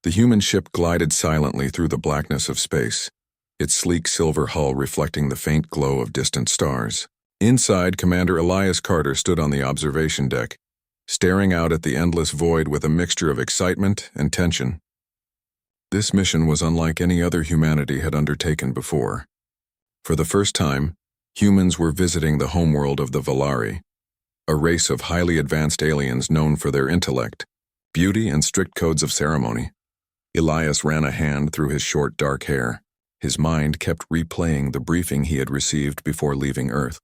The human ship glided silently through the blackness of space, its sleek silver hull reflecting the faint glow of distant stars. Inside, Commander Elias Carter stood on the observation deck, staring out at the endless void with a mixture of excitement and tension. This mission was unlike any other humanity had undertaken before. For the first time, humans were visiting the homeworld of the Valari, a race of highly advanced aliens known for their intellect, beauty, and strict codes of ceremony. Elias ran a hand through his short, dark hair. His mind kept replaying the briefing he had received before leaving Earth.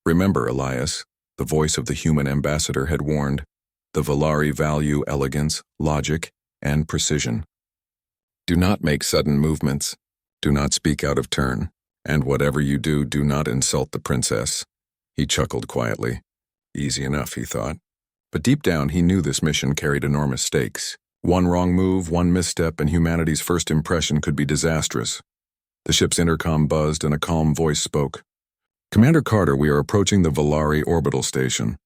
"Remember, Elias," the voice of the human ambassador had warned, "the Valari value elegance, logic, and precision. Do not make sudden movements. Do not speak out of turn. And whatever you do, do not insult the princess." He chuckled quietly. Easy enough, he thought. But deep down, he knew this mission carried enormous stakes. One wrong move, one misstep, and humanity's first impression could be disastrous. The ship's intercom buzzed and a calm voice spoke. "Commander Carter, we are approaching the Valari orbital station.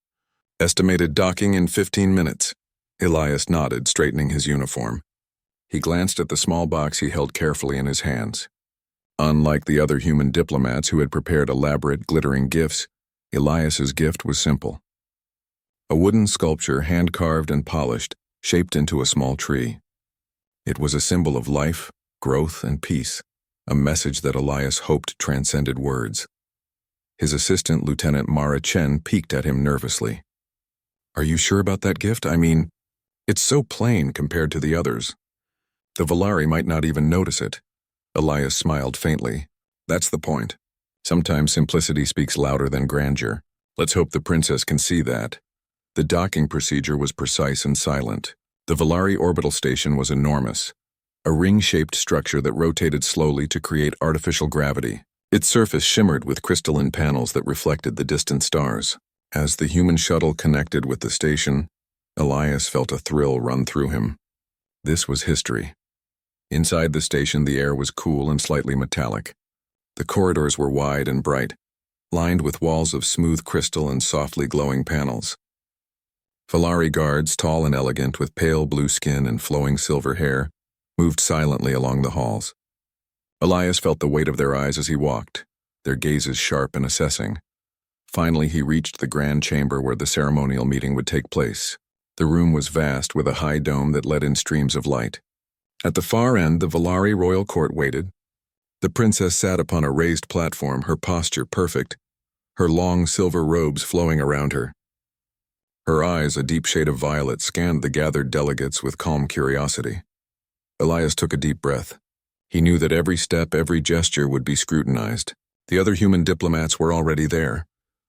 Estimated docking in 15 minutes. Elias nodded, straightening his uniform. He glanced at the small box he held carefully in his hands. Unlike the other human diplomats who had prepared elaborate, glittering gifts, Elias's gift was simple. A wooden sculpture, hand-carved and polished, shaped into a small tree. It was a symbol of life, growth, and peace, a message that Elias hoped transcended words. His assistant, Lieutenant Mara Chen, peeked at him nervously. "Are you sure about that gift? I mean, it's so plain compared to the others. The Valari might not even notice it." Elias smiled faintly. "That's the point. Sometimes simplicity speaks louder than grandeur. Let's hope the princess can see that." The docking procedure was precise and silent. The Valari orbital station was enormous, a ring-shaped structure that rotated slowly to create artificial gravity. Its surface shimmered with crystalline panels that reflected the distant stars. As the human shuttle connected with the station, Elias felt a thrill run through him. This was history. Inside the station, the air was cool and slightly metallic. The corridors were wide and bright, lined with walls of smooth crystal and softly glowing panels. Valari guards, tall and elegant with pale blue skin and flowing silver hair, moved silently along the halls. Elias felt the weight of their eyes as he walked, their gazes sharp and assessing. Finally, he reached the grand chamber where the ceremonial meeting would take place. The room was vast, with a high dome that let in streams of light. At the far end, the Valari royal court waited. The princess sat upon a raised platform, her posture perfect, her long silver robes flowing around her. Her eyes, a deep shade of violet, scanned the gathered delegates with calm curiosity. Elias took a deep breath. He knew that every step, every gesture would be scrutinized. The other human diplomats were already there,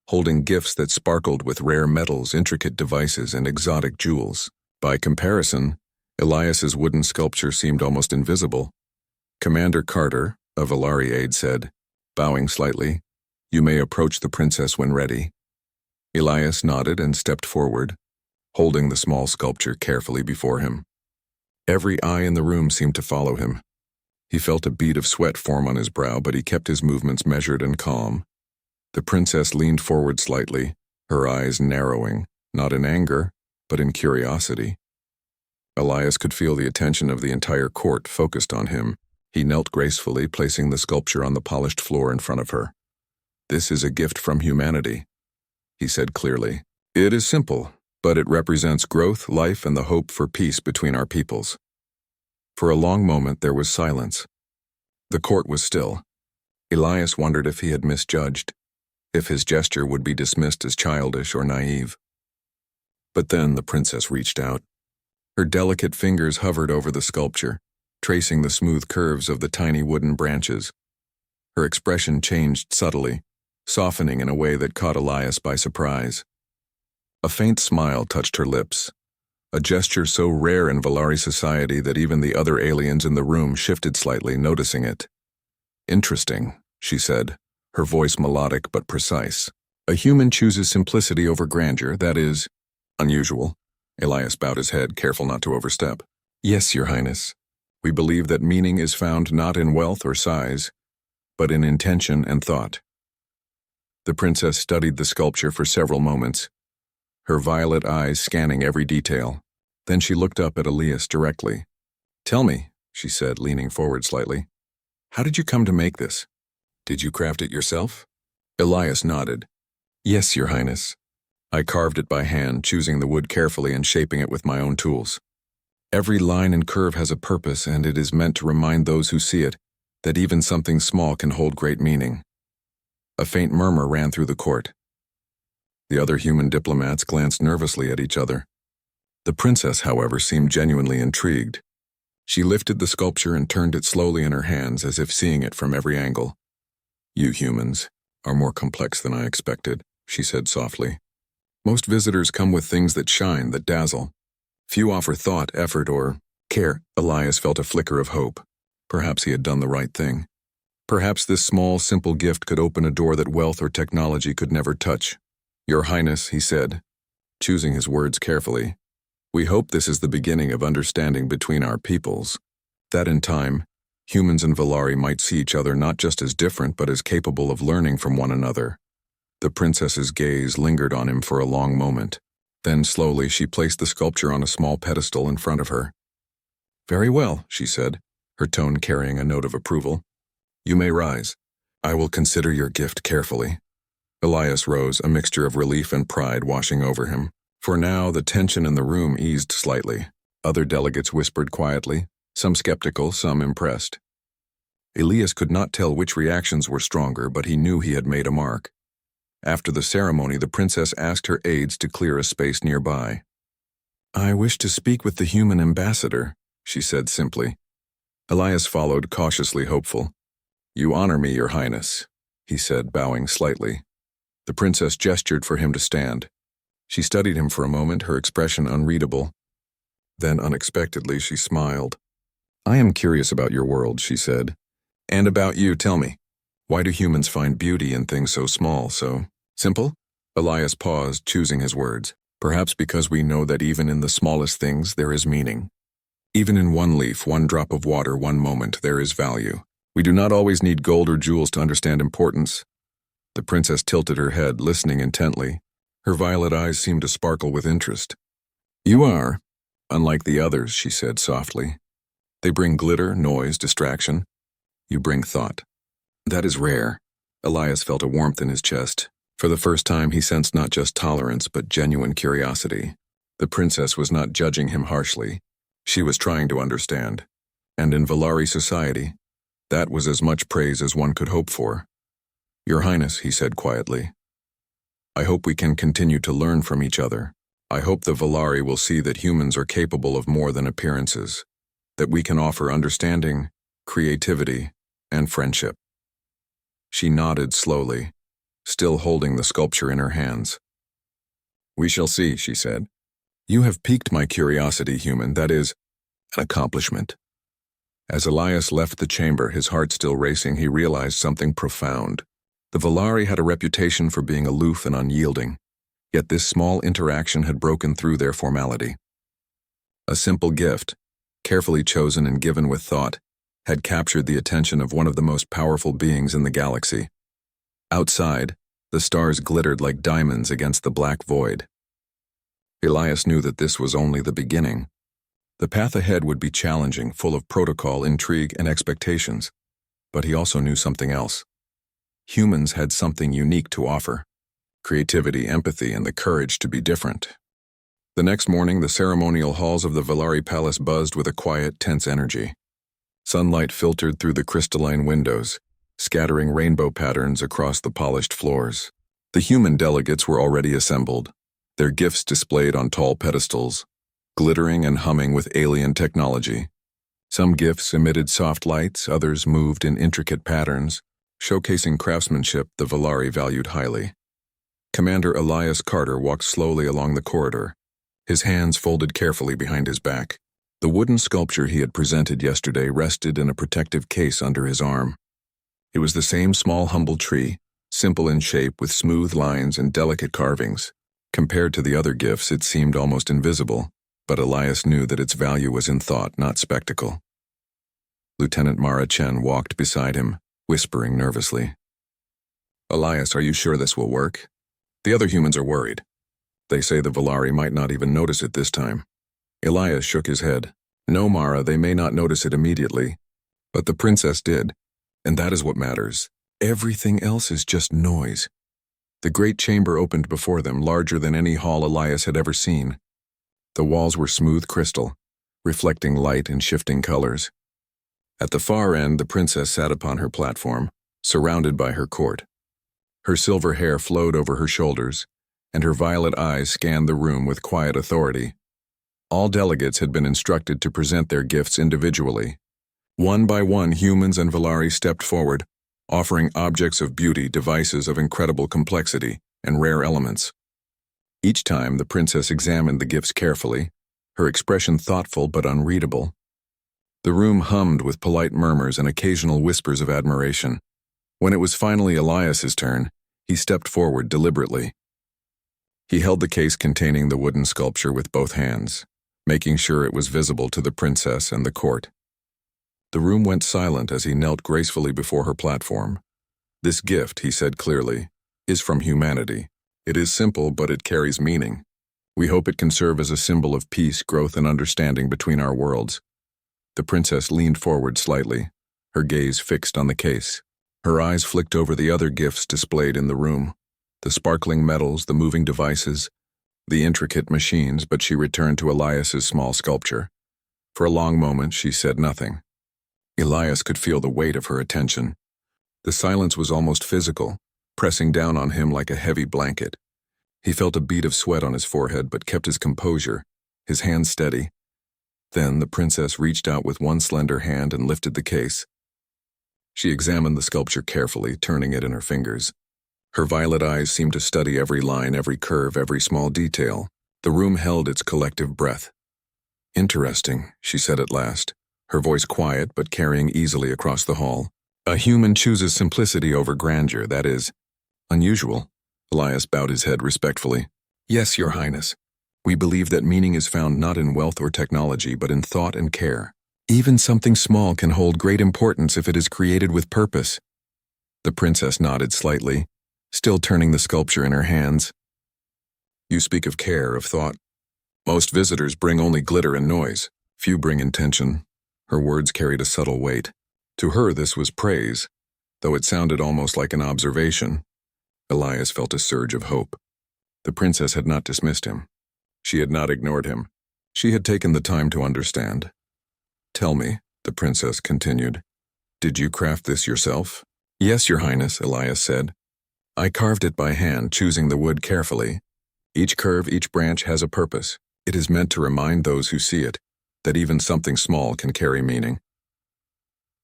holding gifts that sparkled with rare metals, intricate devices, and exotic jewels. By comparison, Elias's wooden sculpture seemed almost invisible. "Commander Carter," a Valari aide said, bowing slightly, "you may approach the princess when ready." Elias nodded and stepped forward, holding the small sculpture carefully before him. Every eye in the room seemed to follow him. He felt a bead of sweat form on his brow, but he kept his movements measured and calm. The princess leaned forward slightly, her eyes narrowing, not in anger, but in curiosity. Elias could feel the attention of the entire court focused on him. He knelt gracefully, placing the sculpture on the polished floor in front of her. "This is a gift from humanity," he said clearly. "It is simple, but it represents growth, life, and the hope for peace between our peoples." For a long moment there was silence. The court was still. Elias wondered if he had misjudged, if his gesture would be dismissed as childish or naive. But then the princess reached out. Her delicate fingers hovered over the sculpture, tracing the smooth curves of the tiny wooden branches. Her expression changed subtly, softening in a way that caught Elias by surprise. A faint smile touched her lips, a gesture so rare in Valari society that even the other aliens in the room shifted slightly, noticing it. "Interesting," she said, her voice melodic but precise. "A human chooses simplicity over grandeur, that is unusual." Elias bowed his head, careful not to overstep. "Yes, Your Highness. We believe that meaning is found not in wealth or size, but in intention and thought." The princess studied the sculpture for several moments, her violet eyes scanning every detail. Then she looked up at Elias directly. Tell me, she said, leaning forward slightly. How did you come to make this? Did you craft it yourself? Elias nodded. Yes, Your Highness. I carved it by hand, choosing the wood carefully and shaping it with my own tools. Every line and curve has a purpose, and it is meant to remind those who see it that even something small can hold great meaning. A faint murmur ran through the court. The other human diplomats glanced nervously at each other. The princess, however, seemed genuinely intrigued. She lifted the sculpture and turned it slowly in her hands as if seeing it from every angle. You humans are more complex than I expected, she said softly. Most visitors come with things that shine, that dazzle. Few offer thought, effort, or care. Elias felt a flicker of hope. Perhaps he had done the right thing. Perhaps this small, simple gift could open a door that wealth or technology could never touch. Your Highness, he said, choosing his words carefully, we hope this is the beginning of understanding between our peoples, that in time, humans and Valari might see each other not just as different but as capable of learning from one another. The princess's gaze lingered on him for a long moment. Then slowly she placed the sculpture on a small pedestal in front of her. Very well, she said, her tone carrying a note of approval. You may rise. I will consider your gift carefully. Elias rose, a mixture of relief and pride washing over him. For now, the tension in the room eased slightly. Other delegates whispered quietly, some skeptical, some impressed. Elias could not tell which reactions were stronger, but he knew he had made a mark. After the ceremony, the princess asked her aides to clear a space nearby. I wish to speak with the human ambassador, she said simply. Elias followed, cautiously hopeful. You honor me, Your Highness, he said, bowing slightly. The princess gestured for him to stand. She studied him for a moment, her expression unreadable. Then, unexpectedly, she smiled. I am curious about your world, she said. And about you, tell me. Why do humans find beauty in things so small, so simple? Elias paused, choosing his words. Perhaps because we know that even in the smallest things there is meaning. Even in one leaf, one drop of water, one moment, there is value. We do not always need gold or jewels to understand importance. The princess tilted her head, listening intently. Her violet eyes seemed to sparkle with interest. You are, unlike the others, she said softly. They bring glitter, noise, distraction. You bring thought. That is rare. Elias felt a warmth in his chest. For the first time, he sensed not just tolerance, but genuine curiosity. The princess was not judging him harshly. She was trying to understand. And in Valari society, that was as much praise as one could hope for. Your Highness, he said quietly. I hope we can continue to learn from each other. I hope the Valari will see that humans are capable of more than appearances, that we can offer understanding, creativity, and friendship. She nodded slowly, still holding the sculpture in her hands. We shall see, she said. You have piqued my curiosity, human. That is an accomplishment. As Elias left the chamber, his heart still racing, he realized something profound. The Valari had a reputation for being aloof and unyielding, yet this small interaction had broken through their formality. A simple gift, carefully chosen and given with thought, had captured the attention of one of the most powerful beings in the galaxy. Outside, the stars glittered like diamonds against the black void. Elias knew that this was only the beginning. The path ahead would be challenging, full of protocol, intrigue, and expectations. But he also knew something else. Humans had something unique to offer. Creativity, empathy, and the courage to be different. The next morning, the ceremonial halls of the Valari Palace buzzed with a quiet, tense energy. Sunlight filtered through the crystalline windows, scattering rainbow patterns across the polished floors. The human delegates were already assembled, their gifts displayed on tall pedestals, glittering and humming with alien technology. Some gifts emitted soft lights, others moved in intricate patterns, showcasing craftsmanship the Valari valued highly. Commander Elias Carter walked slowly along the corridor, his hands folded carefully behind his back. The wooden sculpture he had presented yesterday rested in a protective case under his arm. It was the same small, humble tree, simple in shape with smooth lines and delicate carvings. Compared to the other gifts, it seemed almost invisible, but Elias knew that its value was in thought, not spectacle. Lieutenant Mara Chen walked beside him, whispering nervously. Elias, are you sure this will work? The other humans are worried. They say the Valari might not even notice it this time. Elias shook his head. No, Mara, they may not notice it immediately, but the princess did, and that is what matters. Everything else is just noise. The great chamber opened before them, larger than any hall Elias had ever seen. The walls were smooth crystal, reflecting light in shifting colors. At the far end, the princess sat upon her platform, surrounded by her court. Her silver hair flowed over her shoulders, and her violet eyes scanned the room with quiet authority. All delegates had been instructed to present their gifts individually. One by one, humans and Valari stepped forward, offering objects of beauty, devices of incredible complexity, and rare elements. Each time, the princess examined the gifts carefully, her expression thoughtful but unreadable. The room hummed with polite murmurs and occasional whispers of admiration. When it was finally Elias's turn, he stepped forward deliberately. He held the case containing the wooden sculpture with both hands, making sure it was visible to the princess and the court. The room went silent as he knelt gracefully before her platform. "This gift," he said clearly, "is from humanity. It is simple, but it carries meaning. We hope it can serve as a symbol of peace, growth, and understanding between our worlds." The princess leaned forward slightly, her gaze fixed on the case. Her eyes flicked over the other gifts displayed in the room, the sparkling metals, the moving devices, the intricate machines, but she returned to Elias's small sculpture. For a long moment, she said nothing. Elias could feel the weight of her attention. The silence was almost physical, pressing down on him like a heavy blanket. He felt a bead of sweat on his forehead but kept his composure, his hands steady. Then the princess reached out with one slender hand and lifted the case. She examined the sculpture carefully, turning it in her fingers. Her violet eyes seemed to study every line, every curve, every small detail. The room held its collective breath. "Interesting," she said at last, her voice quiet but carrying easily across the hall. "A human chooses simplicity over grandeur, that is unusual." Elias bowed his head respectfully. "Yes, Your Highness. We believe that meaning is found not in wealth or technology, but in thought and care. Even something small can hold great importance if it is created with purpose." The princess nodded slightly, still turning the sculpture in her hands. "You speak of care, of thought. Most visitors bring only glitter and noise. Few bring intention." Her words carried a subtle weight. To her, this was praise, though it sounded almost like an observation. Elias felt a surge of hope. The princess had not dismissed him. She had not ignored him. She had taken the time to understand. "Tell me," the princess continued, "did you craft this yourself?" "Yes, Your Highness," Elias said. "I carved it by hand, choosing the wood carefully. Each curve, each branch has a purpose. It is meant to remind those who see it that even something small can carry meaning."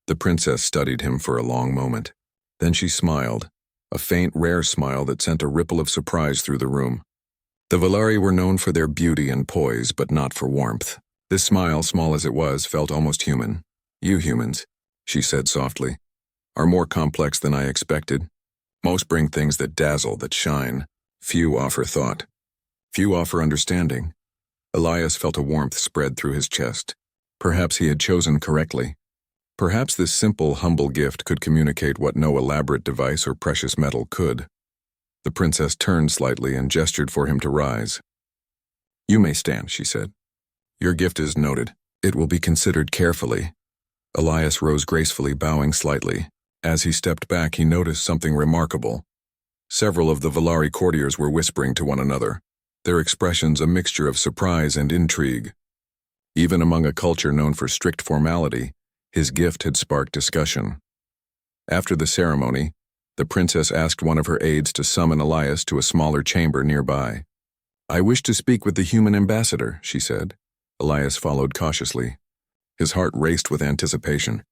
The princess studied him for a long moment. Then she smiled, a faint, rare smile that sent a ripple of surprise through the room. The Valari were known for their beauty and poise, but not for warmth. This smile, small as it was, felt almost human. "You humans," she said softly, "are more complex than I expected. Most bring things that dazzle, that shine. Few offer thought. Few offer understanding." Elias felt a warmth spread through his chest. Perhaps he had chosen correctly. Perhaps this simple, humble gift could communicate what no elaborate device or precious metal could. The princess turned slightly and gestured for him to rise. "You may stand," she said. "Your gift is noted. It will be considered carefully." Elias rose gracefully, bowing slightly. As he stepped back, he noticed something remarkable. Several of the Valari courtiers were whispering to one another, their expressions a mixture of surprise and intrigue. Even among a culture known for strict formality, his gift had sparked discussion. After the ceremony, the princess asked one of her aides to summon Elias to a smaller chamber nearby. "I wish to speak with the human ambassador," she said. Elias followed cautiously. His heart raced with anticipation.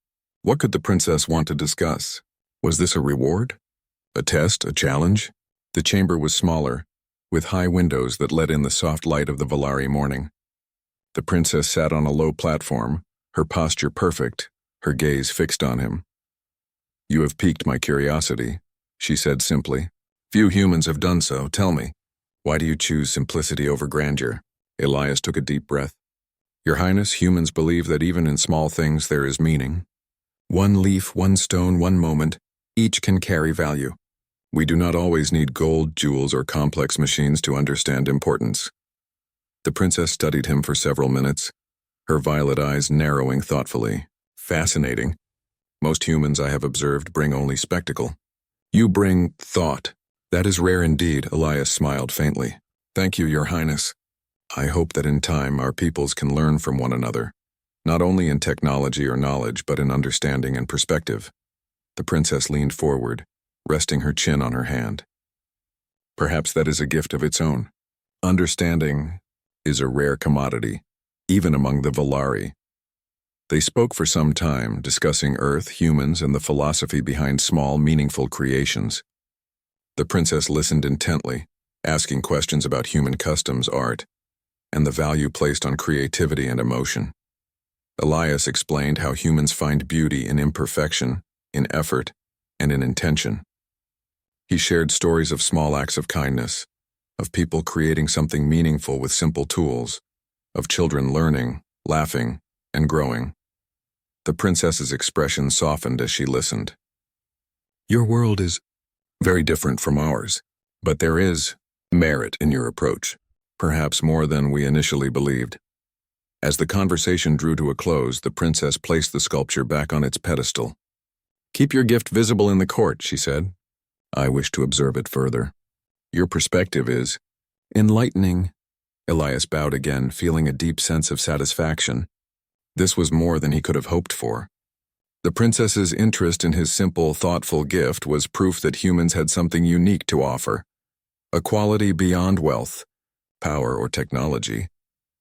What could the princess want to discuss? Was this a reward? A test? A challenge? The chamber was smaller, with high windows that let in the soft light of the Valari morning. The princess sat on a low platform, her posture perfect, her gaze fixed on him. "You have piqued my curiosity," she said simply. "Few humans have done so. Tell me, why do you choose simplicity over grandeur?" Elias took a deep breath. "Your Highness, humans believe that even in small things there is meaning. One leaf, one stone, one moment, each can carry value. We do not always need gold, jewels, or complex machines to understand importance." The princess studied him for several minutes. her violet eyes narrowing thoughtfully. Fascinating. Most humans I have observed bring only spectacle. You bring thought. That is rare indeed, Elias smiled faintly. Thank you, Your Highness. I hope that in time our peoples can learn from one another, not only in technology or knowledge, but in understanding and perspective. The princess leaned forward, resting her chin on her hand. Perhaps that is a gift of its own. Understanding is a rare commodity, even among the Volari. They spoke for some time, discussing Earth, humans, and the philosophy behind small, meaningful creations. The princess listened intently, asking questions about human customs, art, and the value placed on creativity and emotion. Elias explained how humans find beauty in imperfection, in effort, and in intention. He shared stories of small acts of kindness, of people creating something meaningful with simple tools, of children learning, laughing, and growing. The princess's expression softened as she listened. Your world is very different from ours, but there is merit in your approach, perhaps more than we initially believed. As the conversation drew to a close, the princess placed the sculpture back on its pedestal. Keep your gift visible in the court, she said. I wish to observe it further. Your perspective is enlightening. Elias bowed again, feeling a deep sense of satisfaction. This was more than he could have hoped for. The princess's interest in his simple, thoughtful gift was proof that humans had something unique to offer, a quality beyond wealth, power, or technology.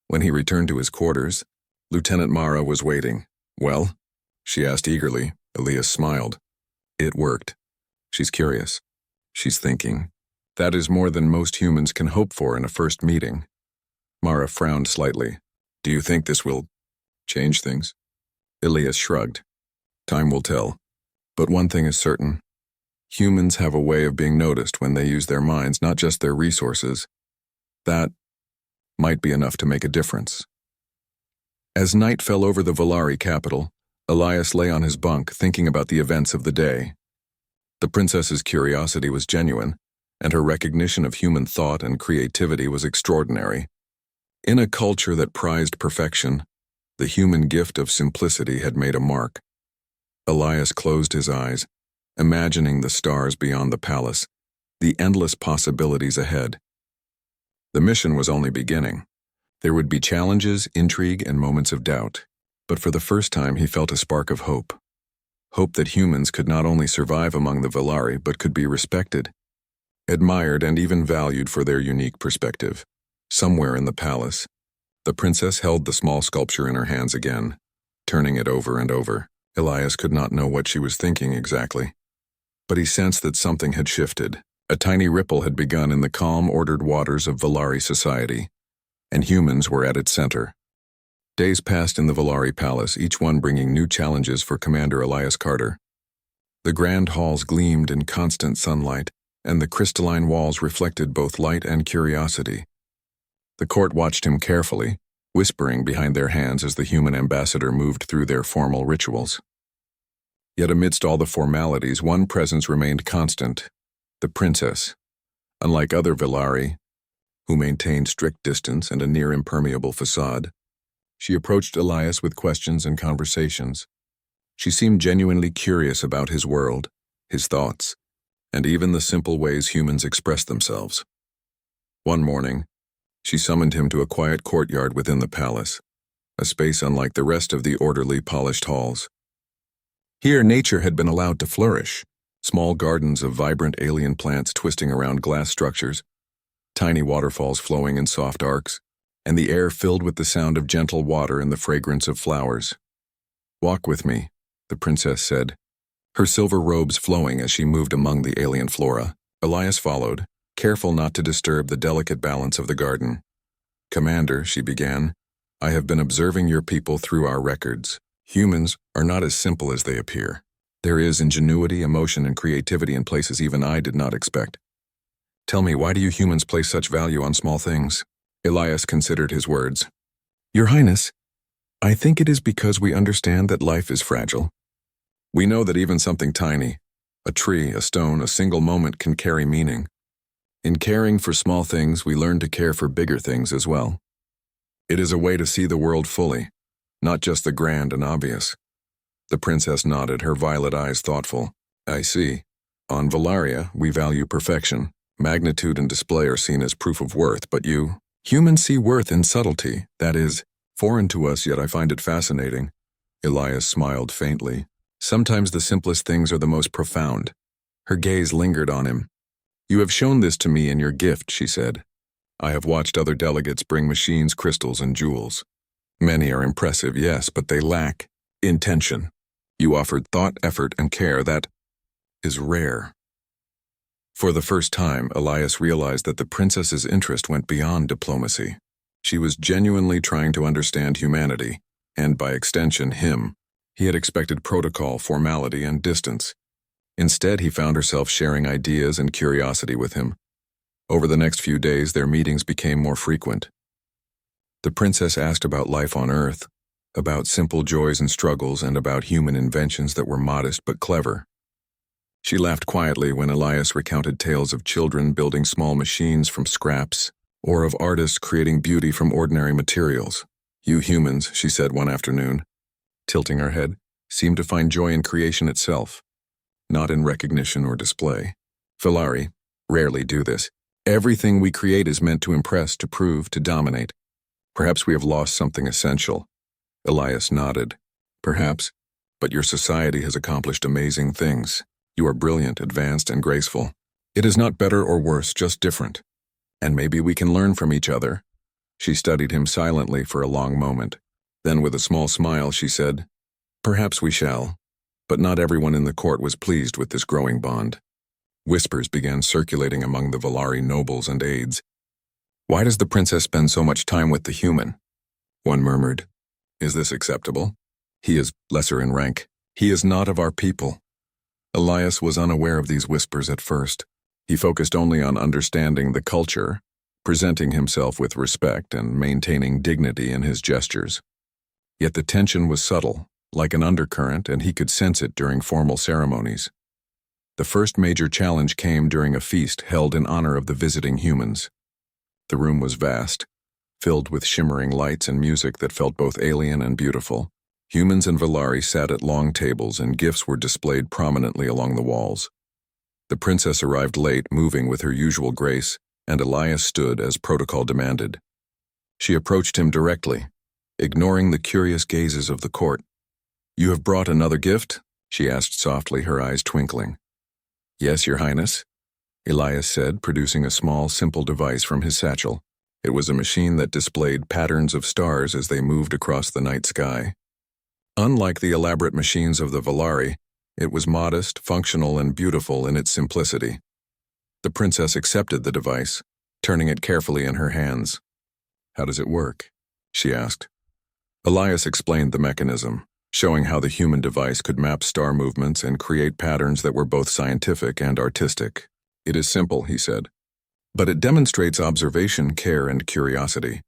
When he returned to his quarters, Lieutenant Mara was waiting. Well? She asked eagerly. Elias smiled. It worked. She's curious. She's thinking. That is more than most humans can hope for in a first meeting. Mara frowned slightly. Do you think this will change things? Elias shrugged. Time will tell. But one thing is certain. Humans have a way of being noticed when they use their minds, not just their resources. That might be enough to make a difference. As night fell over the Volari capital, Elias lay on his bunk thinking about the events of the day. The princess's curiosity was genuine, and her recognition of human thought and creativity was extraordinary. In a culture that prized perfection, the human gift of simplicity had made a mark. Elias closed his eyes, imagining the stars beyond the palace, the endless possibilities ahead. The mission was only beginning. There would be challenges, intrigue, and moments of doubt. But for the first time he felt a spark of hope. Hope that humans could not only survive among the Volari, but could be respected, admired, and even valued for their unique perspective. Somewhere in the palace, the princess held the small sculpture in her hands again, turning it over and over. Elias could not know what she was thinking exactly, but he sensed that something had shifted. A tiny ripple had begun in the calm, ordered waters of Volari society, and humans were at its center. Days passed in the Volari palace, each one bringing new challenges for Commander Elias Carter. The grand halls gleamed in constant sunlight, and the crystalline walls reflected both light and curiosity. The court watched him carefully, whispering behind their hands as the human ambassador moved through their formal rituals. Yet amidst all the formalities, one presence remained constant: the princess. Unlike other Volari, who maintained strict distance and a near-impermeable facade, she approached Elias with questions and conversations. She seemed genuinely curious about his world, his thoughts, and even the simple ways humans express themselves. One morning, she summoned him to a quiet courtyard within the palace, a space unlike the rest of the orderly, polished halls. Here, nature had been allowed to flourish, small gardens of vibrant alien plants twisting around glass structures, tiny waterfalls flowing in soft arcs, and the air filled with the sound of gentle water and the fragrance of flowers. Walk with me, the princess said, her silver robes flowing as she moved among the alien flora. Elias followed, careful not to disturb the delicate balance of the garden. Commander, she began, I have been observing your people through our records. Humans are not as simple as they appear. There is ingenuity, emotion, and creativity in places even I did not expect. Tell me, why do you humans place such value on small things? Elias considered his words. Your Highness, I think it is because we understand that life is fragile. We know that even something tiny, a tree, a stone, a single moment can carry meaning. In caring for small things, we learn to care for bigger things as well. It is a way to see the world fully, not just the grand and obvious. The princess nodded, her violet eyes thoughtful. I see. On Valaria, we value perfection. Magnitude and display are seen as proof of worth, but you? Humans see worth in subtlety. That is, foreign to us, yet I find it fascinating. Elias smiled faintly. Sometimes the simplest things are the most profound. Her gaze lingered on him. You have shown this to me in your gift, she said. I have watched other delegates bring machines, crystals, and jewels. Many are impressive, yes, but they lack intention. You offered thought, effort, and care that is rare. For the first time, Elias realized that the princess's interest went beyond diplomacy. She was genuinely trying to understand humanity, and by extension, him. He had expected protocol, formality, and distance. Instead, he found herself sharing ideas and curiosity with him. Over the next few days, their meetings became more frequent. The princess asked about life on Earth, about simple joys and struggles, and about human inventions that were modest but clever. She laughed quietly when Elias recounted tales of children building small machines from scraps, or of artists creating beauty from ordinary materials. You humans, she said one afternoon, tilting her head, seem to find joy in creation itself, not in recognition or display. Valari rarely do this. Everything we create is meant to impress, to prove, to dominate. Perhaps we have lost something essential. Elias nodded. Perhaps, but your society has accomplished amazing things. You are brilliant, advanced, and graceful. It is not better or worse, just different. And maybe we can learn from each other. She studied him silently for a long moment. Then with a small smile, she said, Perhaps we shall. But not everyone in the court was pleased with this growing bond. Whispers began circulating among the Valari nobles and aides. Why does the princess spend so much time with the human? One murmured. Is this acceptable? He is lesser in rank. He is not of our people. Elias was unaware of these whispers at first. He focused only on understanding the culture, presenting himself with respect and maintaining dignity in his gestures. Yet the tension was subtle, like an undercurrent, and he could sense it during formal ceremonies. The first major challenge came during a feast held in honor of the visiting humans. The room was vast, filled with shimmering lights and music that felt both alien and beautiful. Humans and Valari sat at long tables, and gifts were displayed prominently along the walls. The princess arrived late, moving with her usual grace, and Elias stood as protocol demanded. She approached him directly, ignoring the curious gazes of the court. You have brought another gift? She asked softly, her eyes twinkling. Yes, Your Highness, Elias said, producing a small, simple device from his satchel. It was a machine that displayed patterns of stars as they moved across the night sky. Unlike the elaborate machines of the Valari, it was modest, functional, and beautiful in its simplicity. The princess accepted the device, turning it carefully in her hands. How does it work? She asked. Elias explained the mechanism, showing how the human device could map star movements and create patterns that were both scientific and artistic. It is simple, he said, but it demonstrates observation, care, and curiosity.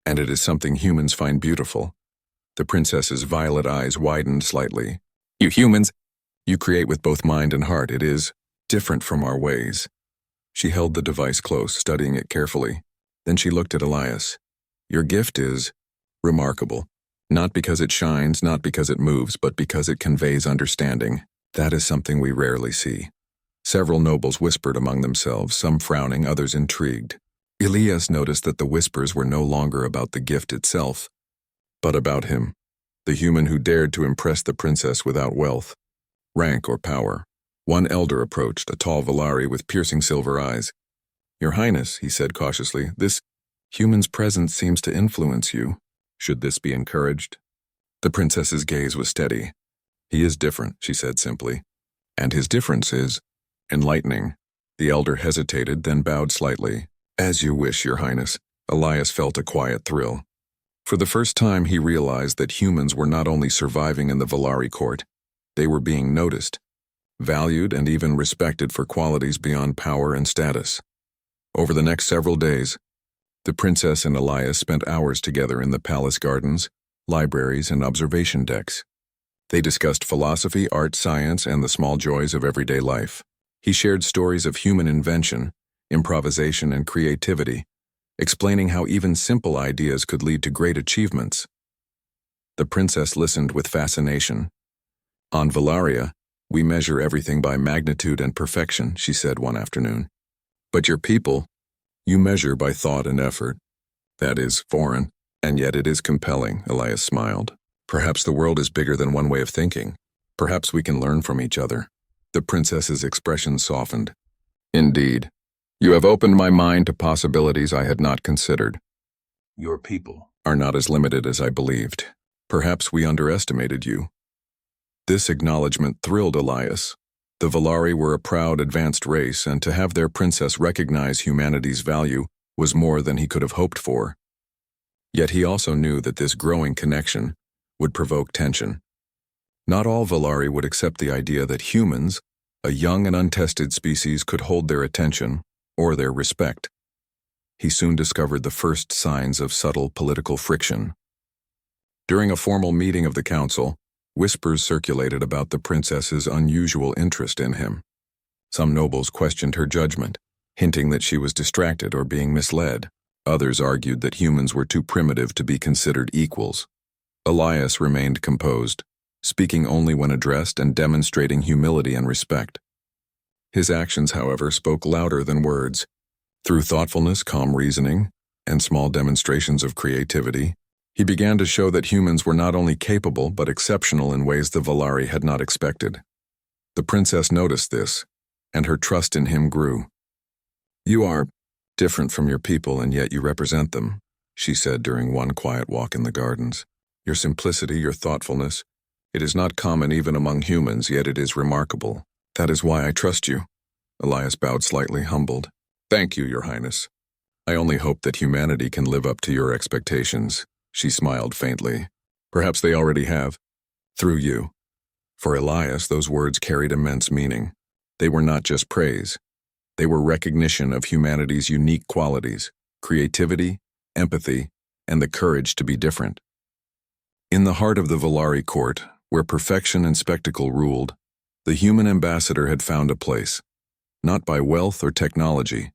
And it is something humans find beautiful. The princess's violet eyes widened slightly. You humans, you create with both mind and heart. It is different from our ways. She held the device close, studying it carefully. Then she looked at Elias. Your gift is remarkable. Not because it shines, not because it moves, but because it conveys understanding. That is something we rarely see. Several nobles whispered among themselves, some frowning, others intrigued. Elias noticed that the whispers were no longer about the gift itself, but about him, the human who dared to impress the princess without wealth, rank, or power. One elder approached, a tall Valari with piercing silver eyes. Your Highness, he said cautiously, this human's presence seems to influence you. Should this be encouraged? The princess's gaze was steady. He is different, she said simply. And his difference is enlightening. The elder hesitated, then bowed slightly. As you wish, Your Highness. Elias felt a quiet thrill. For the first time, he realized that humans were not only surviving in the Valari court, they were being noticed, valued, and even respected for qualities beyond power and status. Over the next several days, the princess and Elias spent hours together in the palace gardens, libraries, and observation decks. They discussed philosophy, art, science, and the small joys of everyday life. He shared stories of human invention, improvisation, and creativity, explaining how even simple ideas could lead to great achievements. The princess listened with fascination. On Valaria, we measure everything by magnitude and perfection, she said one afternoon. But your people, you measure by thought and effort. That is foreign, and yet it is compelling, Elias smiled. Perhaps the world is bigger than one way of thinking. Perhaps we can learn from each other. The princess's expression softened. Indeed. You have opened my mind to possibilities I had not considered. Your people are not as limited as I believed. Perhaps we underestimated you. This acknowledgement thrilled Elias. The Valari were a proud, advanced race, and to have their princess recognize humanity's value was more than he could have hoped for. Yet he also knew that this growing connection would provoke tension. Not all Valari would accept the idea that humans, a young and untested species, could hold their attention or their respect. He soon discovered the first signs of subtle political friction. During a formal meeting of the council, whispers circulated about the princess's unusual interest in him. Some nobles questioned her judgment, hinting that she was distracted or being misled. Others argued that humans were too primitive to be considered equals. Elias remained composed, speaking only when addressed and demonstrating humility and respect. His actions, however, spoke louder than words. Through thoughtfulness, calm reasoning, and small demonstrations of creativity, he began to show that humans were not only capable but exceptional in ways the Valari had not expected. The princess noticed this, and her trust in him grew. You are different from your people, and yet you represent them, she said during one quiet walk in the gardens. Your simplicity, your thoughtfulness, it is not common even among humans, yet it is remarkable. That is why I trust you. Elias bowed slightly, humbled. Thank you, Your Highness. I only hope that humanity can live up to your expectations. She smiled faintly. Perhaps they already have. Through you. For Elias, those words carried immense meaning. They were not just praise. They were recognition of humanity's unique qualities, creativity, empathy, and the courage to be different. In the heart of the Valari court, where perfection and spectacle ruled, the human ambassador had found a place, not by wealth or technology,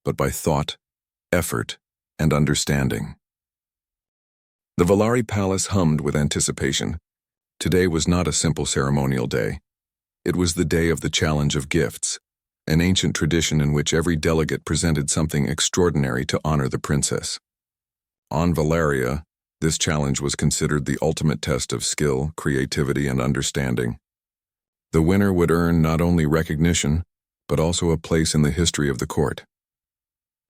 but by thought, effort, and understanding. The Valari palace hummed with anticipation. Today was not a simple ceremonial day. It was the day of the challenge of gifts, an ancient tradition in which every delegate presented something extraordinary to honor the princess. On Valeria, this challenge was considered the ultimate test of skill, creativity, and understanding. The winner would earn not only recognition, but also a place in the history of the court.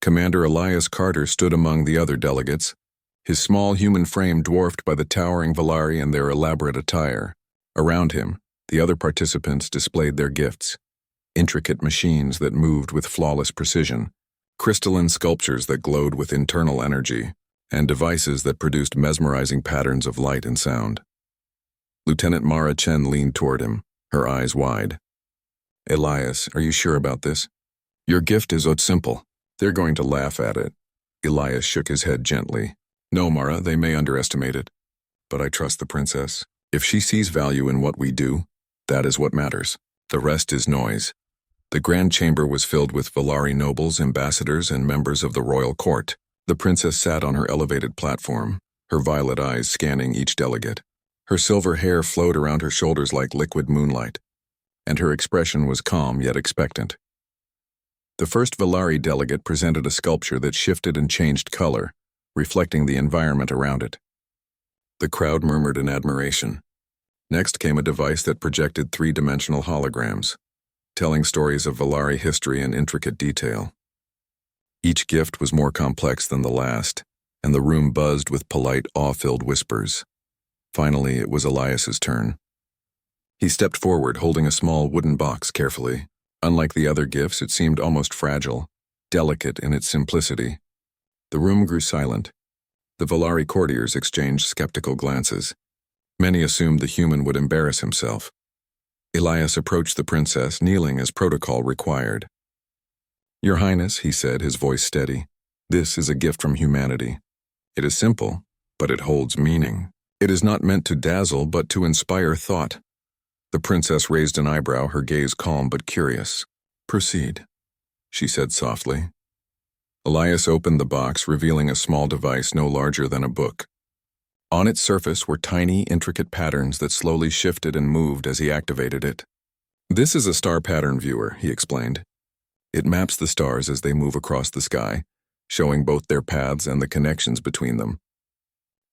Commander Elias Carter stood among the other delegates, his small human frame dwarfed by the towering Valari and their elaborate attire. Around him, the other participants displayed their gifts, intricate machines that moved with flawless precision, crystalline sculptures that glowed with internal energy, and devices that produced mesmerizing patterns of light and sound. Lieutenant Mara Chen leaned toward him, her eyes wide. Elias, are you sure about this? Your gift is simple. They're going to laugh at it. Elias shook his head gently. No, Mara, they may underestimate it. But I trust the princess. If she sees value in what we do, that is what matters. The rest is noise. The grand chamber was filled with Valari nobles, ambassadors, and members of the royal court. The princess sat on her elevated platform, her violet eyes scanning each delegate. Her silver hair flowed around her shoulders like liquid moonlight, and her expression was calm yet expectant. The first Valari delegate presented a sculpture that shifted and changed color, reflecting the environment around it. The crowd murmured in admiration. Next came a device that projected three-dimensional holograms, telling stories of Valari history in intricate detail. Each gift was more complex than the last, and the room buzzed with polite, awe-filled whispers. Finally, it was Elias's turn. He stepped forward, holding a small wooden box carefully. Unlike the other gifts, it seemed almost fragile, delicate in its simplicity. The room grew silent. The Valari courtiers exchanged skeptical glances. Many assumed the human would embarrass himself. Elias approached the princess, kneeling as protocol required. Your Highness, he said, his voice steady, this is a gift from humanity. It is simple, but it holds meaning. It is not meant to dazzle, but to inspire thought. The princess raised an eyebrow, her gaze calm but curious. Proceed, she said softly. Elias opened the box, revealing a small device no larger than a book. On its surface were tiny, intricate patterns that slowly shifted and moved as he activated it. "This is a star pattern viewer," he explained. "It maps the stars as they move across the sky, showing both their paths and the connections between them.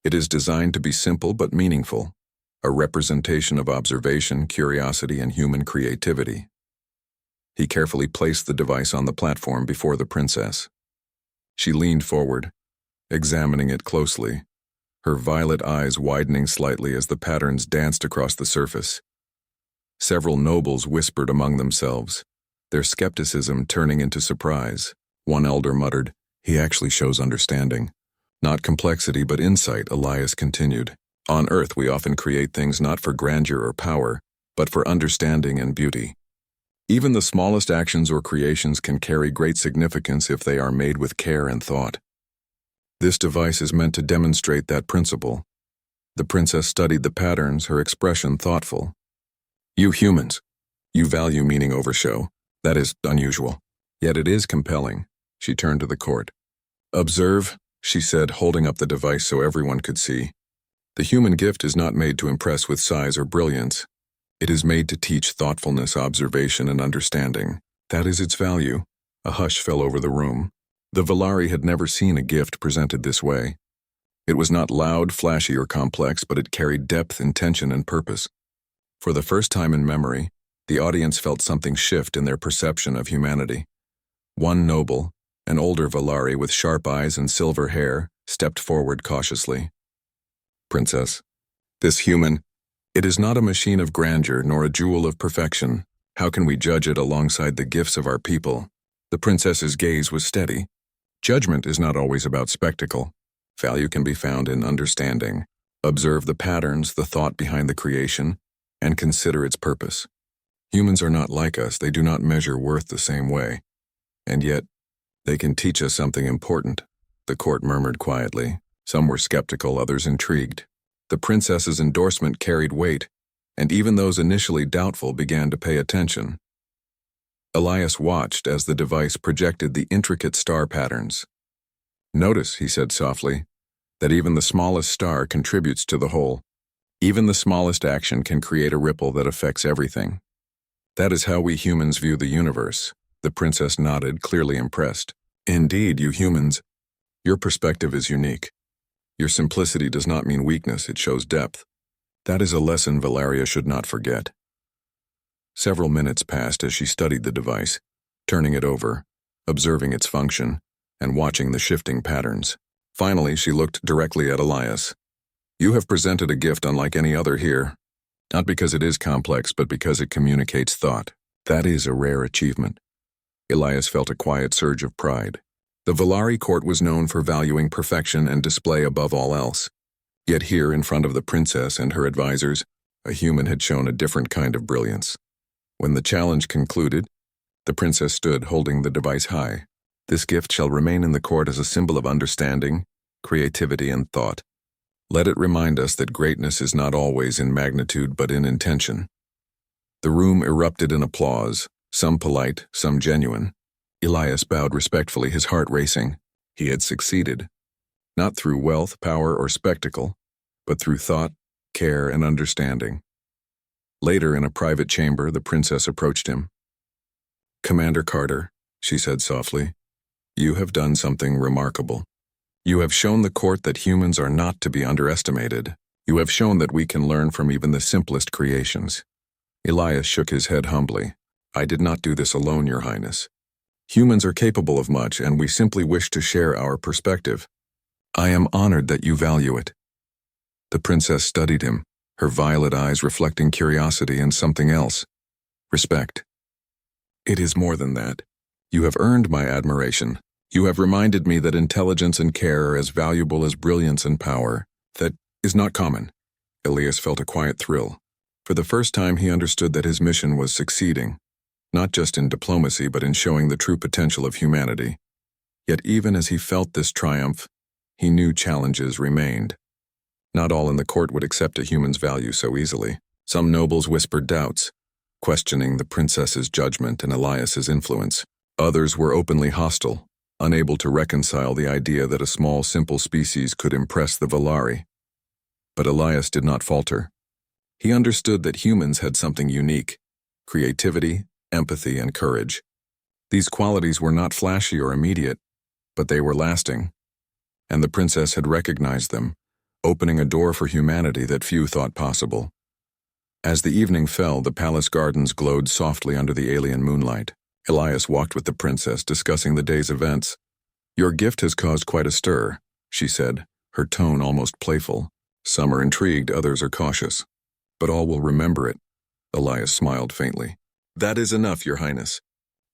It is designed to be simple but meaningful, a representation of observation, curiosity, and human creativity." He carefully placed the device on the platform before the princess. She leaned forward, examining it closely, her violet eyes widening slightly as the patterns danced across the surface. Several nobles whispered among themselves, their skepticism turning into surprise. One elder muttered, "He actually shows understanding." "Not complexity, but insight," Elias continued. "On Earth, we often create things not for grandeur or power, but for understanding and beauty. Even the smallest actions or creations can carry great significance if they are made with care and thought. This device is meant to demonstrate that principle." The princess studied the patterns, her expression thoughtful. "You humans, you value meaning over show. That is unusual. Yet it is compelling." She turned to the court. "Observe," she said, holding up the device so everyone could see. "The human gift is not made to impress with size or brilliance. It is made to teach thoughtfulness, observation, and understanding. That is its value." A hush fell over the room. The Valari had never seen a gift presented this way. It was not loud, flashy, or complex, but it carried depth, intention, and purpose. For the first time in memory, the audience felt something shift in their perception of humanity. One noble, an older Valari with sharp eyes and silver hair, stepped forward cautiously. "Princess, this human, it is not a machine of grandeur nor a jewel of perfection. How can we judge it alongside the gifts of our people?" The princess's gaze was steady. "Judgment is not always about spectacle. Value can be found in understanding. Observe the patterns, the thought behind the creation, and consider its purpose. Humans are not like us, they do not measure worth the same way. And yet, they can teach us something important." The court murmured quietly. Some were skeptical, others intrigued. The princess's endorsement carried weight, and even those initially doubtful began to pay attention. Elias watched as the device projected the intricate star patterns. "Notice," he said softly, "that even the smallest star contributes to the whole. Even the smallest action can create a ripple that affects everything. That is how we humans view the universe." The princess nodded, clearly impressed. "Indeed, you humans, your perspective is unique. Your simplicity does not mean weakness, it shows depth. That is a lesson Valeria should not forget." Several minutes passed as she studied the device, turning it over, observing its function, and watching the shifting patterns. Finally, she looked directly at Elias. "You have presented a gift unlike any other here, not because it is complex, but because it communicates thought. That is a rare achievement." Elias felt a quiet surge of pride. The Valari court was known for valuing perfection and display above all else. Yet here, in front of the princess and her advisors, a human had shown a different kind of brilliance. When the challenge concluded, the princess stood holding the device high. "This gift shall remain in the court as a symbol of understanding, creativity, and thought. Let it remind us that greatness is not always in magnitude but in intention." The room erupted in applause, some polite, some genuine. Elias bowed respectfully, his heart racing. He had succeeded. Not through wealth, power, or spectacle, but through thought, care, and understanding. Later, in a private chamber, the princess approached him. "Commander Carter," she said softly, "you have done something remarkable. You have shown the court that humans are not to be underestimated. You have shown that we can learn from even the simplest creations." Elias shook his head humbly. "I did not do this alone, Your Highness. Humans are capable of much, and we simply wish to share our perspective. I am honored that you value it." The princess studied him, her violet eyes reflecting curiosity and something else. "Respect. It is more than that. You have earned my admiration. You have reminded me that intelligence and care are as valuable as brilliance and power. That is not common." Elias felt a quiet thrill. For the first time he understood that his mission was succeeding, not just in diplomacy but in showing the true potential of humanity. Yet even as he felt this triumph, he knew challenges remained. Not all in the court would accept a human's value so easily. Some nobles whispered doubts, questioning the princess's judgment and Elias's influence. Others were openly hostile, unable to reconcile the idea that a small, simple species could impress the Valari. But Elias did not falter. He understood that humans had something unique: creativity, empathy, and courage. These qualities were not flashy or immediate, but they were lasting. And the princess had recognized them, opening a door for humanity that few thought possible. As the evening fell, the palace gardens glowed softly under the alien moonlight. Elias walked with the princess, discussing the day's events. "Your gift has caused quite a stir," she said, her tone almost playful. "Some are intrigued, others are cautious. But all will remember it." Elias smiled faintly. "That is enough, Your Highness.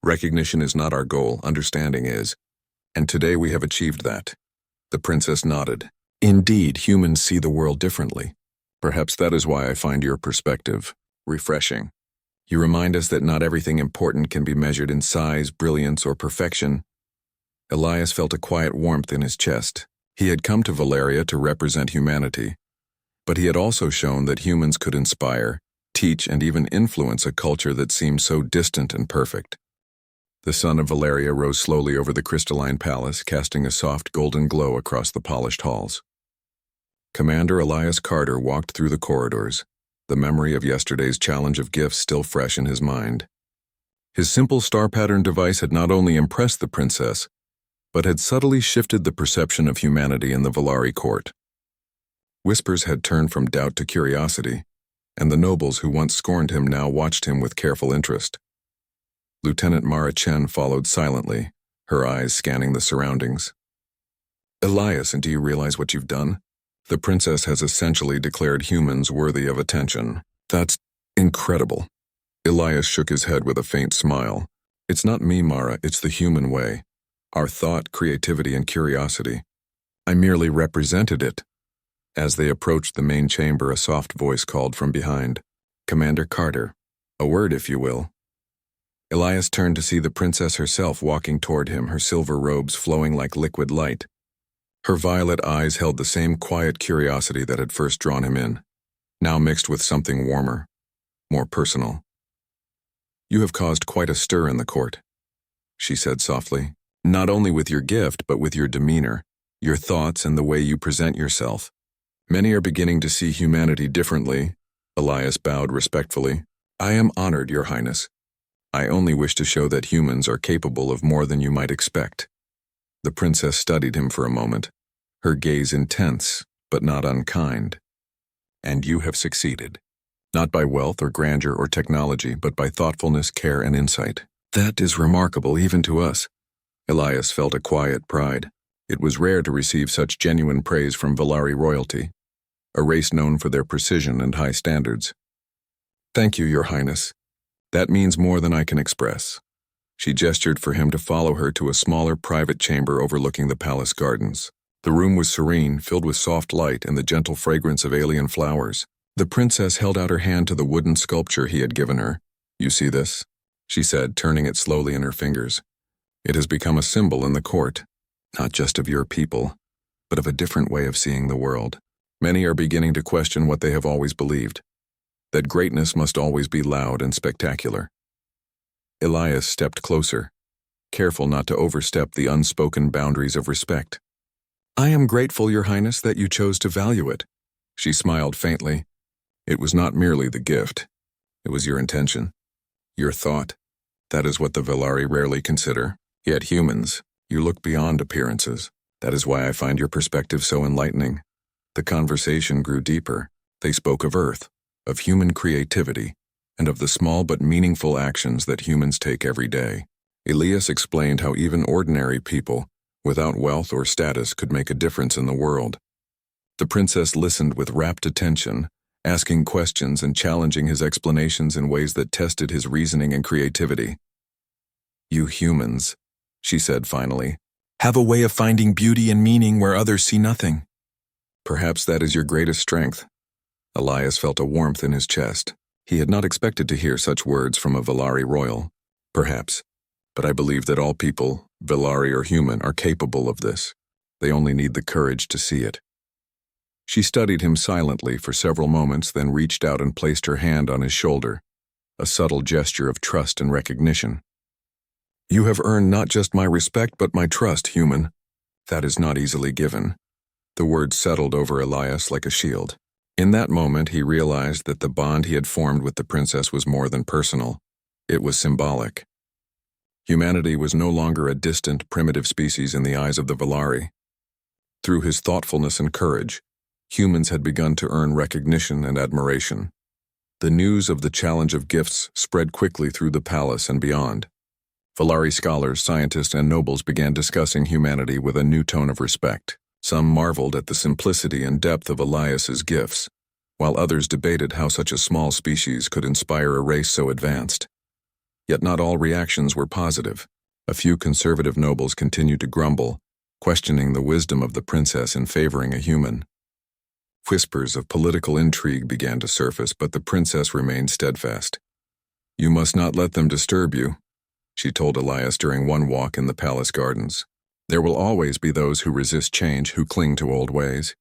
Recognition is not our goal, understanding is. And today we have achieved that." The princess nodded. "Indeed, humans see the world differently. Perhaps that is why I find your perspective refreshing. You remind us that not everything important can be measured in size, brilliance, or perfection." Elias felt a quiet warmth in his chest. He had come to Valeria to represent humanity, but he had also shown that humans could inspire, teach, and even influence a culture that seemed so distant and perfect. The sun of Valeria rose slowly over the crystalline palace, casting a soft golden glow across the polished halls. Commander Elias Carter walked through the corridors, the memory of yesterday's challenge of gifts still fresh in his mind. His simple star-pattern device had not only impressed the princess, but had subtly shifted the perception of humanity in the Valari court. Whispers had turned from doubt to curiosity, and the nobles who once scorned him now watched him with careful interest. Lieutenant Mara Chen followed silently, her eyes scanning the surroundings. "Elias, and do you realize what you've done? The princess has essentially declared humans worthy of attention." "That's incredible." Elias shook his head with a faint smile. "It's not me, Mara, it's the human way. Our thought, creativity, and curiosity. I merely represented it." As they approached the main chamber, a soft voice called from behind, "Commander Carter, a word if you will." Elias turned to see the princess herself walking toward him, her silver robes flowing like liquid light. Her violet eyes held the same quiet curiosity that had first drawn him in, now mixed with something warmer, more personal. "You have caused quite a stir in the court," she said softly, "not only with your gift, but with your demeanor, your thoughts, and the way you present yourself. Many are beginning to see humanity differently." Elias bowed respectfully. "I am honored, Your Highness. I only wish to show that humans are capable of more than you might expect." The princess studied him for a moment, her gaze intense, but not unkind. "And you have succeeded. Not by wealth or grandeur or technology, but by thoughtfulness, care, and insight. That is remarkable even to us." Elias felt a quiet pride. It was rare to receive such genuine praise from Valari royalty, a race known for their precision and high standards. "Thank you, Your Highness. That means more than I can express." She gestured for him to follow her to a smaller private chamber overlooking the palace gardens. The room was serene, filled with soft light and the gentle fragrance of alien flowers. The princess held out her hand to the wooden sculpture he had given her. "You see this?" she said, turning it slowly in her fingers. "It has become a symbol in the court, not just of your people, but of a different way of seeing the world. Many are beginning to question what they have always believed, that greatness must always be loud and spectacular." Elias stepped closer, careful not to overstep the unspoken boundaries of respect. "I am grateful, Your Highness, that you chose to value it." She smiled faintly. "It was not merely the gift. It was your intention, your thought. That is what the Valari rarely consider. Yet humans, you look beyond appearances. That is why I find your perspective so enlightening." The conversation grew deeper. They spoke of Earth, of human creativity, and of the small but meaningful actions that humans take every day. Elias explained how even ordinary people, without wealth or status, could make a difference in the world. The princess listened with rapt attention, asking questions and challenging his explanations in ways that tested his reasoning and creativity. "You humans," she said finally, "have a way of finding beauty and meaning where others see nothing. Perhaps that is your greatest strength." Elias felt a warmth in his chest. He had not expected to hear such words from a Valari royal. "Perhaps, but I believe that all people, Valari or human, are capable of this. They only need the courage to see it." She studied him silently for several moments, then reached out and placed her hand on his shoulder, a subtle gesture of trust and recognition. "You have earned not just my respect but my trust, human. That is not easily given." The words settled over Elias like a shield. In that moment, he realized that the bond he had formed with the princess was more than personal. It was symbolic. Humanity was no longer a distant, primitive species in the eyes of the Valari. Through his thoughtfulness and courage, humans had begun to earn recognition and admiration. The news of the challenge of gifts spread quickly through the palace and beyond. Valari scholars, scientists, and nobles began discussing humanity with a new tone of respect. Some marveled at the simplicity and depth of Elias's gifts, while others debated how such a small species could inspire a race so advanced. Yet not all reactions were positive. A few conservative nobles continued to grumble, questioning the wisdom of the princess in favoring a human. Whispers of political intrigue began to surface, but the princess remained steadfast. "You must not let them disturb you," she told Elias during one walk in the palace gardens. "There will always be those who resist change, who cling to old ways.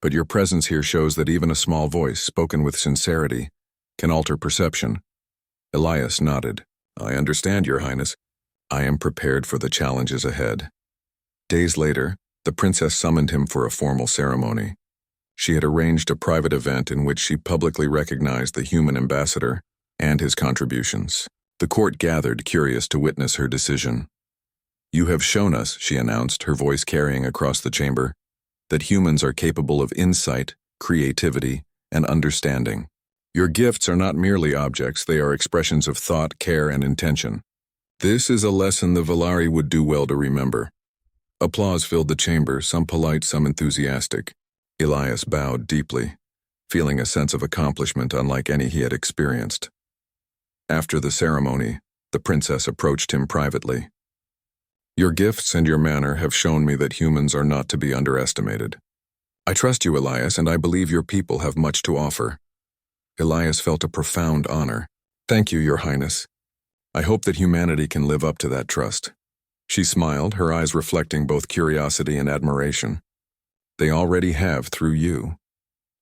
But your presence here shows that even a small voice, spoken with sincerity, can alter perception." Elias nodded. "I understand, Your Highness. I am prepared for the challenges ahead." Days later, the princess summoned him for a formal ceremony. She had arranged a private event in which she publicly recognized the human ambassador and his contributions. The court gathered, curious to witness her decision. "You have shown us," she announced, her voice carrying across the chamber, "that humans are capable of insight, creativity, and understanding. Your gifts are not merely objects, they are expressions of thought, care, and intention. This is a lesson the Valari would do well to remember." Applause filled the chamber, some polite, some enthusiastic. Elias bowed deeply, feeling a sense of accomplishment unlike any he had experienced. After the ceremony, the princess approached him privately. "Your gifts and your manner have shown me that humans are not to be underestimated. I trust you, Elias, and I believe your people have much to offer." Elias felt a profound honor. "Thank you, Your Highness. I hope that humanity can live up to that trust." She smiled, her eyes reflecting both curiosity and admiration. "They already have through you."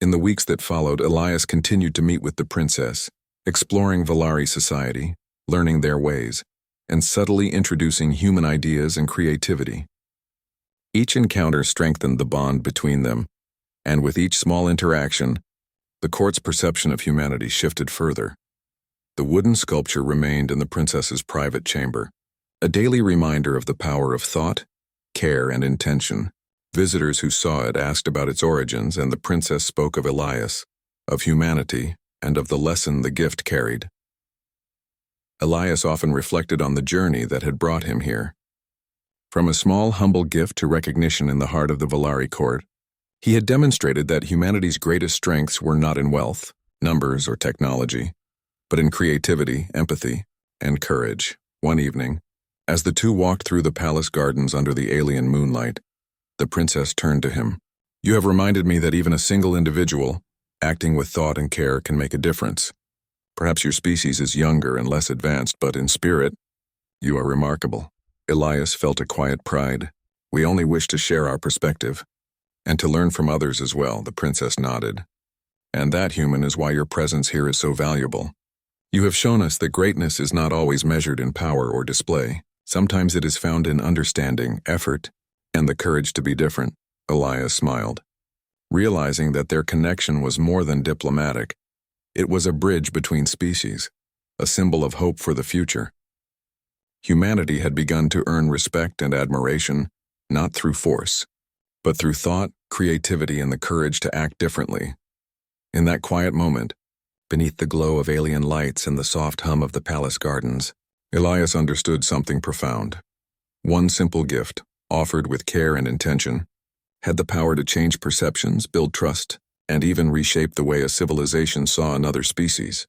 In the weeks that followed, Elias continued to meet with the princess, exploring Valari society, learning their ways, and subtly introducing human ideas and creativity. Each encounter strengthened the bond between them, and with each small interaction, the court's perception of humanity shifted further. The wooden sculpture remained in the princess's private chamber, a daily reminder of the power of thought, care, and intention. Visitors who saw it asked about its origins, and the princess spoke of Elias, of humanity, and of the lesson the gift carried. Elias often reflected on the journey that had brought him here. From a small, humble gift to recognition in the heart of the Valari court, he had demonstrated that humanity's greatest strengths were not in wealth, numbers, or technology, but in creativity, empathy, and courage. One evening, as the two walked through the palace gardens under the alien moonlight, the princess turned to him. "You have reminded me that even a single individual, acting with thought and care, can make a difference. Perhaps your species is younger and less advanced, but in spirit, you are remarkable." Elias felt a quiet pride. "We only wish to share our perspective, and to learn from others as well," the princess nodded. "And that, human, is why your presence here is so valuable. You have shown us that greatness is not always measured in power or display. Sometimes it is found in understanding, effort, and the courage to be different." Elias smiled, realizing that their connection was more than diplomatic. It was a bridge between species, a symbol of hope for the future. Humanity had begun to earn respect and admiration, not through force, but through thought, creativity, and the courage to act differently. In that quiet moment, beneath the glow of alien lights and the soft hum of the palace gardens, Elias understood something profound. One simple gift, offered with care and intention, had the power to change perceptions, build trust, and even reshape the way a civilization saw another species.